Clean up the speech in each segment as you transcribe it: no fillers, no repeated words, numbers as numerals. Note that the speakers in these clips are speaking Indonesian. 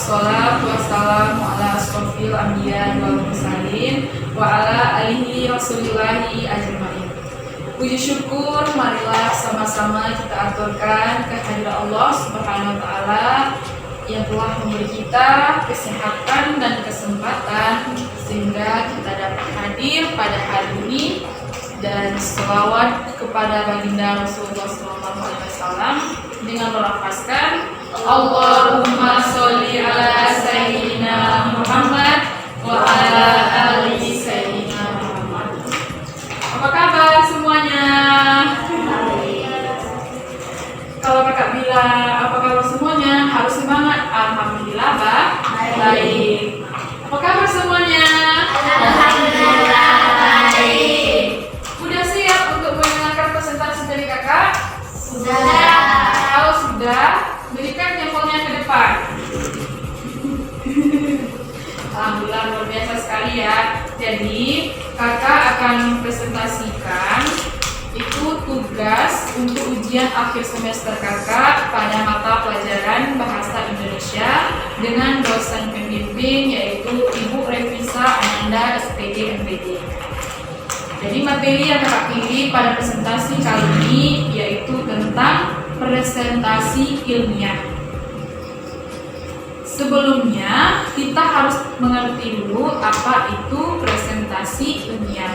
wassalatu wassalamu ala asrofil anbiya wal mursalin wa ala alihi rasulillahi ajmain. Puji syukur marilah sama-sama kita aturkan kehadirat Allah Subhanahu wa taala yang telah memberi kita kesehatan dan kesempatan sehingga kita dapat hadir pada hari ini, dan selawat kepada baginda Rasulullah SAW dengan melafazkan Allahumma sholli ala sayyidina Muhammad wa ala ali sayyidina Muhammad. Apa kabar semuanya? Kalau kakak bilang apa kabar semuanya, harus semangat. Alhamdulillah baik. Apa kabar semuanya? Alhamdulillah baik. Udah siap untuk mendengarkan presentasi dari kakak? Sudah. Kalau sudah, berikan jempolnya ke depan. Alhamdulillah luar biasa sekali ya. Jadi kakak akan mempresentasikan itu tugas untuk ujian akhir semester kakak pada mata pelajaran Bahasa Indonesia dengan dosen pembimbing yaitu Ibu Revisa Ananda SPD MPD. Jadi materi yang kakak pilih pada presentasi kali ini yaitu tentang presentasi ilmiah. Sebelumnya kita harus mengerti dulu apa itu presentasi ilmiah.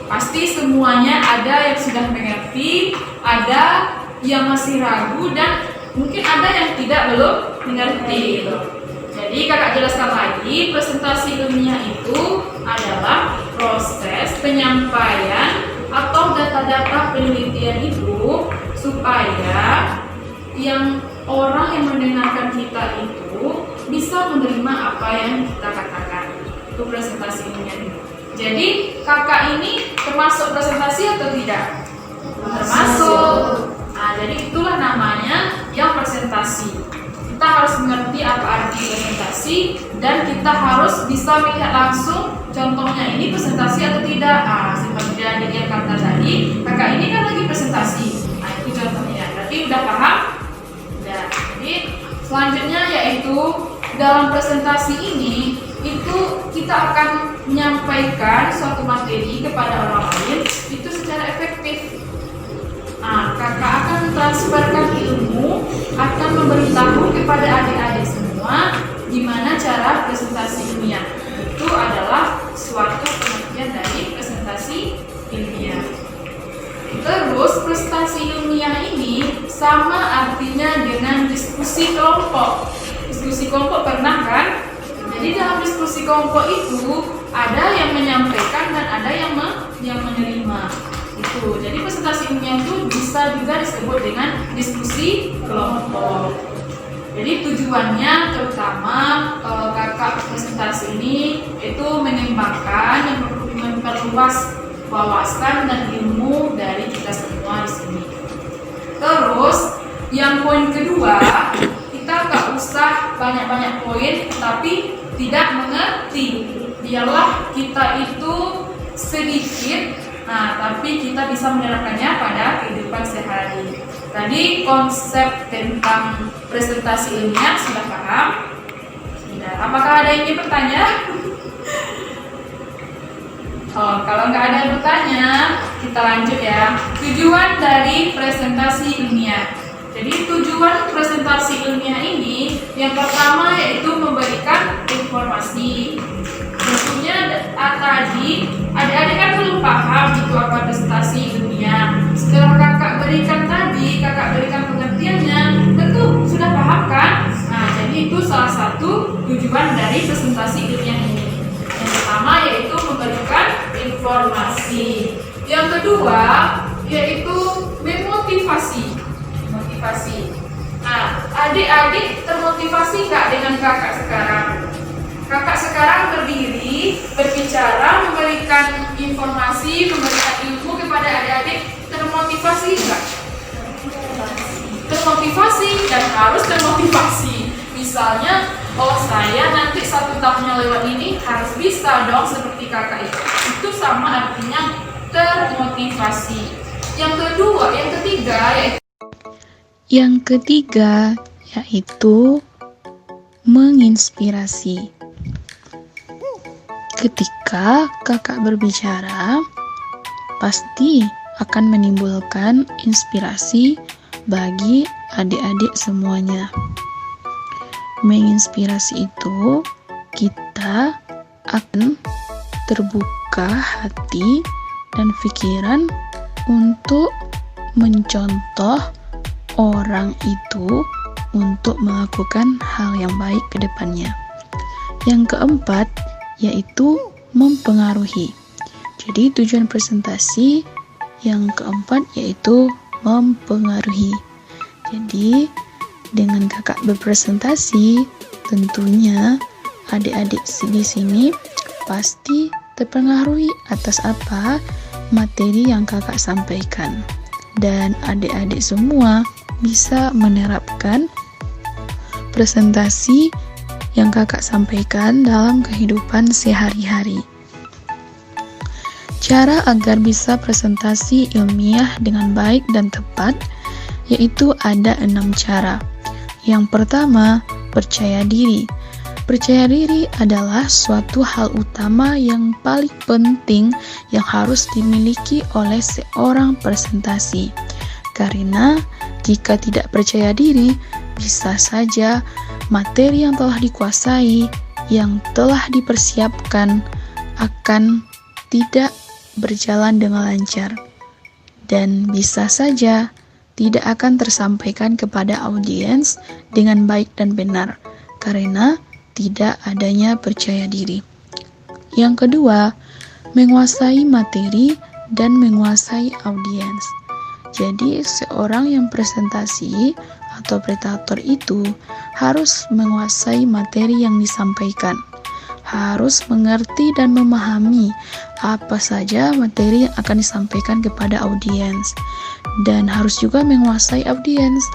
Pasti semuanya ada yang sudah mengerti, ada yang masih ragu, dan mungkin ada yang belum mengerti. Jadi kakak jelaskan lagi, presentasi ilmiah itu adalah proses penyampaian atau data-data penelitian itu supaya yang orang yang mendengarkan kita itu bisa menerima apa yang kita katakan. Itu presentasi ilmiah itu. Jadi kakak ini termasuk presentasi atau tidak? Termasuk. Nah, jadi itulah namanya yang presentasi. Kita harus mengerti apa arti presentasi dan kita harus bisa melihat langsung contohnya ini presentasi atau tidak. Seperti yang kata tadi, kakak ini kan lagi presentasi. Nah, itu contohnya. Berarti udah paham? Udah. Jadi selanjutnya yaitu dalam presentasi ini itu kita akan menyampaikan suatu materi kepada orang lain itu secara efektif. Kakak akan transferkan ilmu, akan memberitahu kepada adik-adik semua gimana cara presentasi ilmiah. Itu adalah suatu pengertian dari presentasi ilmiah. Terus presentasi ilmiah ini sama artinya dengan diskusi kelompok. Diskusi kelompok pernah kan? Jadi dalam diskusi kelompok itu ada yang menyampaikan dan ada yang menerima. Itu. Jadi presentasi ilmiah itu bisa juga disebut dengan diskusi kelompok. Jadi tujuannya terutama kakak presentasi ini itu mengembangkan dan memperluas wawasan dan ilmu dari kita semua di sini. Terus yang poin kedua, kita gak usah banyak-banyak poin tapi tidak mengerti. Biarlah kita itu sedikit, tapi kita bisa menerapkannya pada kehidupan sehari-hari. Tadi konsep tentang presentasi ilmiah sudah paham? Sudah. Apakah ada yang ingin bertanya? Kalau nggak ada yang bertanya, kita lanjut ya. Tujuan dari presentasi ilmiah. Jadi tujuan presentasi ilmiah ini yang pertama yaitu memberikan informasi. Tentunya tadi adik-adik kan belum paham itu apa presentasi ilmiah. Setelah kakak berikan pengertiannya, tentu sudah paham kan? Jadi itu salah satu tujuan dari presentasi ilmiah ini. Yang pertama yaitu memberikan informasi. Yang kedua yaitu memotivasi. Adik-adik termotivasi nggak dengan kakak sekarang? Kakak sekarang berdiri, berbicara, memberikan informasi, memberikan ilmu kepada adik-adik, termotivasi nggak? Termotivasi dan harus termotivasi. Misalnya, saya nanti 1 tahunnya lewat ini harus bisa dong seperti kakak itu. Itu sama artinya termotivasi. Yang ketiga yaitu menginspirasi. Ketika kakak berbicara, pasti akan menimbulkan inspirasi bagi adik-adik semuanya. Menginspirasi itu, kita akan terbuka hati dan pikiran untuk mencontoh orang itu untuk melakukan hal yang baik ke depannya. Yang keempat, yaitu mempengaruhi. Jadi tujuan presentasi yang keempat yaitu mempengaruhi. Jadi dengan kakak berpresentasi, tentunya adik-adik di sini pasti terpengaruhi atas apa materi yang kakak sampaikan. Dan adik-adik semua bisa menerapkan presentasi yang kakak sampaikan dalam kehidupan sehari-hari. Cara agar bisa presentasi ilmiah dengan baik dan tepat, yaitu ada 6 cara. Yang pertama, percaya diri. Percaya diri adalah suatu hal utama yang paling penting yang harus dimiliki oleh seorang presentasi. Karena jika tidak percaya diri, bisa saja materi yang telah dikuasai, yang telah dipersiapkan akan tidak berjalan dengan lancar dan bisa saja tidak akan tersampaikan kepada audiens dengan baik dan benar karena tidak adanya percaya diri. Yang kedua, menguasai materi dan menguasai audiens. Jadi seorang yang presentasi atau presentator itu harus menguasai materi yang disampaikan, harus mengerti dan memahami apa saja materi yang akan disampaikan kepada audiens, dan harus juga menguasai audiens.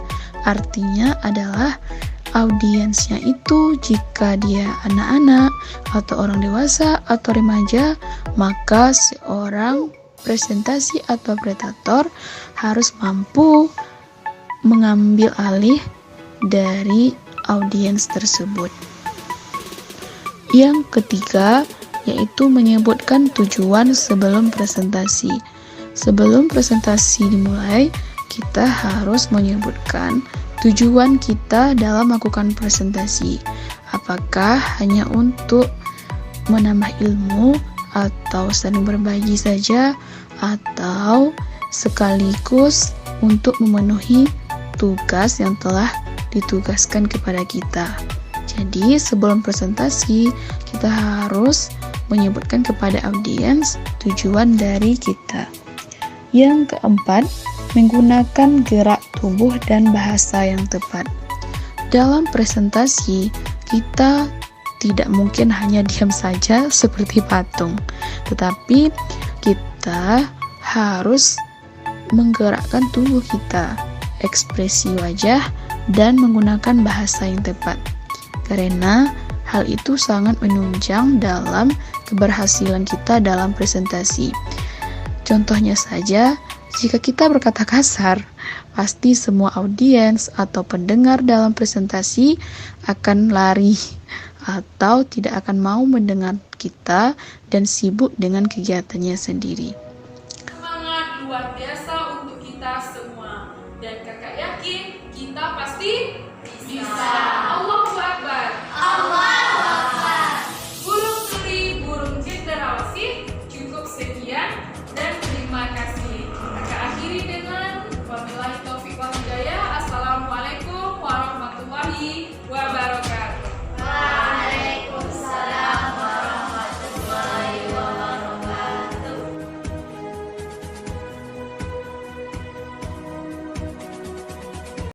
Artinya adalah audiensnya itu jika dia anak-anak atau orang dewasa atau remaja, maka seorang presentasi atau presentator harus mampu mengambil alih dari audiens tersebut. Yang ketiga, yaitu menyebutkan tujuan sebelum presentasi. Sebelum presentasi dimulai, kita harus menyebutkan tujuan kita dalam melakukan presentasi. Apakah hanya untuk menambah ilmu atau saling berbagi saja, atau sekaligus untuk memenuhi tugas yang telah ditugaskan kepada kita. Jadi sebelum presentasi kita harus menyebutkan kepada audiens tujuan dari kita. Yang keempat, menggunakan gerak tubuh dan bahasa yang tepat. Dalam presentasi, kita tidak mungkin hanya diam saja seperti patung, tetapi kita harus menggerakkan tubuh kita, ekspresi wajah, dan menggunakan bahasa yang tepat. Karena hal itu sangat menunjang dalam keberhasilan kita dalam presentasi. Contohnya saja, jika kita berkata kasar, pasti semua audiens atau pendengar dalam presentasi akan lari atau tidak akan mau mendengar kita dan sibuk dengan kegiatannya sendiri. Semangat luar biasa untuk kita semua, dan kakak yakin kita pasti bisa. Allahu Akbar. Allahu Akbar. Burung turi, burung cendrawasih, cukup sekian dan terima kasih. Kakak akhiri dengan wabillahi taufiq wal hidayah. Assalamualaikum warahmatullahi wabarakatuh.